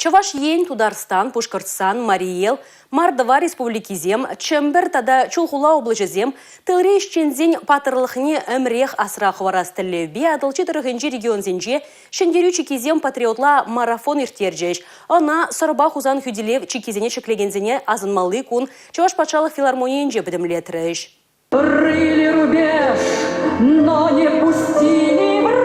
Чаваш ен Тударстан, Пушкартсан, Мариел, Мардава республикизем, Чембер тада Чулхула облачезем, тылре ишчензен патырлыхне эмрех асрахварас тіллеубе адылчы тұрғынжы регионзенже, шендерю чекизем патриотла марафон иртержеш. Она сорба хузан хүделев чекизене чеклегензене азынмалы кун Чаваш патшалық филармониенже бідімлетреш. Рыли рубеж, но не пустили врагов.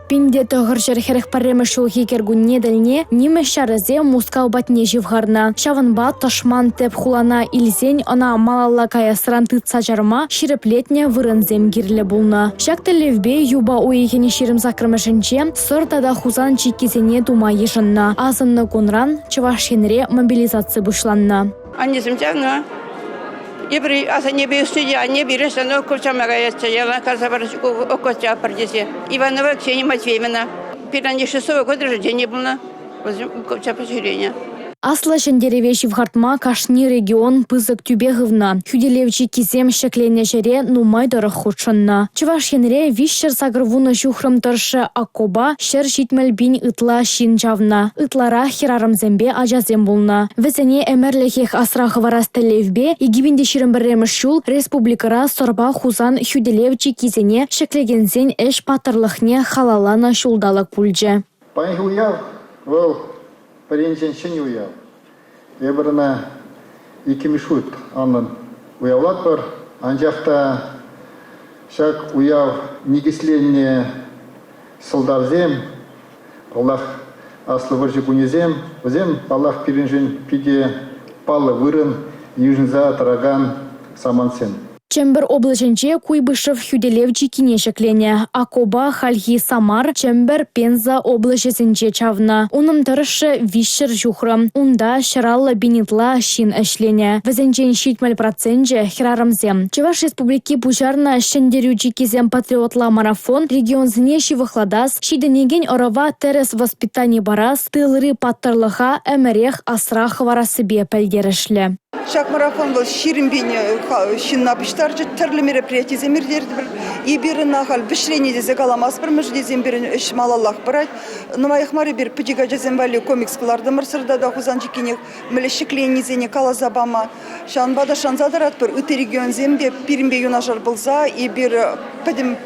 Пинде тоғыр жерхеріх паремі шулхи кергунне дәліне немі шарызе мускал батне живгарна. Шаванба ташман теп хулана илзен она малалла кая сранты цажарма ширеплетне вырынзем гирле булна. Шакты левбе юба уекені ширим закрымышынче сыртада хузан чиккезене тума ешынна. Азынны кунран Чавашенре мобилизация бушланна. Anneciğim canım. Yebri asanya bir stüdyo ne bir resmen okulçamaga yatsayala kazabarıcı okutça pardesi. Ivanova Ksenia Матвеевна. Перед 6 года рождения было. Возьмем окутча поселения. Асла шендереве шивхартма кашни регион пызык тюбеговна. Хюделевчи кизем шеклене жере нумай дорых худшынна. Чавашенре вишшер сагрвуна шухрым торшы акоба шер шитмел бин ытла шинчавна. Ытлара хирарымзембе ажазем булна. Везене эмерлехех асрахы варастелевбе игибинде ширемберемыш шул республикара сорба хузан хюделевчи кизене шеклегензен эш патырлыхне халалана шулдалык пульже. Паренжен шыны уяв. Ебіріна икемешут анын уявлат бар. Анжақта шак уяв негесленне сылдарзем. Аллах аслы выржы күнезем. Өзем Аллах перенжен пиде палы вырын, южынза тараган самансен. Чембер облаченче куйбышев хюделевчи кинешеклене. Акоба, Хальхи, Самар, Чембер, Пенза облачесенче чавна. Уным тырышы вишшер жухрым. Унда шаралла бинитла шин эшлене. Везенчен шитмель процентже хирарымзем. Чаваш республики пужарна шендерючи кизем патриотла марафон регионзіне шивыхладас. Шиденеген орова терес воспитание барас. Тылры паттырлыха эмерех асрах варасыбе пәлдерішлі. Шак марафон был ширинбине шиннапыштар түрлі мероприятие земирдерді бір. Ибері нахал бішрене дезе каламас бір мүжде земберін үш малаллах бірайд. Нумайық мары бір пүдіға жезембәлі комикс қыларды мұрсырда да хузанчикенек мүлішіклен незене калазабама. Шанбада шанзадырат бір үті регион земде пиринбе юнажар бұлза. Ибері пөдім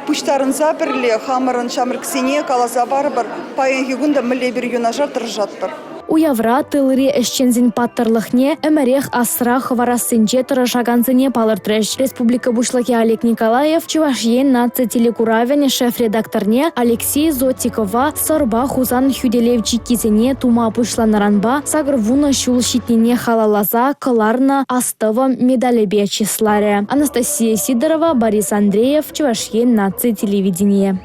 пүштарынза бірлі хамырын шамыр ксене калазабар бір. Пайын хигунда мүлі бір юнажар тұржат бір. Уявра тылыри эшчензин паттырлыхне эмерех асрах варасынче тұрышаганзыне палыртреш. Республика бушлаки Олег Николаев, Чувашьен наци телекуравен шеф-редакторне Алексей Зотикова сорба хузан хюделевчи кизене тума пушланаранба сагрвуна шул щитнине халалаза кыларна астыва медалебе числаре. Анастасия Сидорова, Борис Андреев, Чувашьен наци телевидение.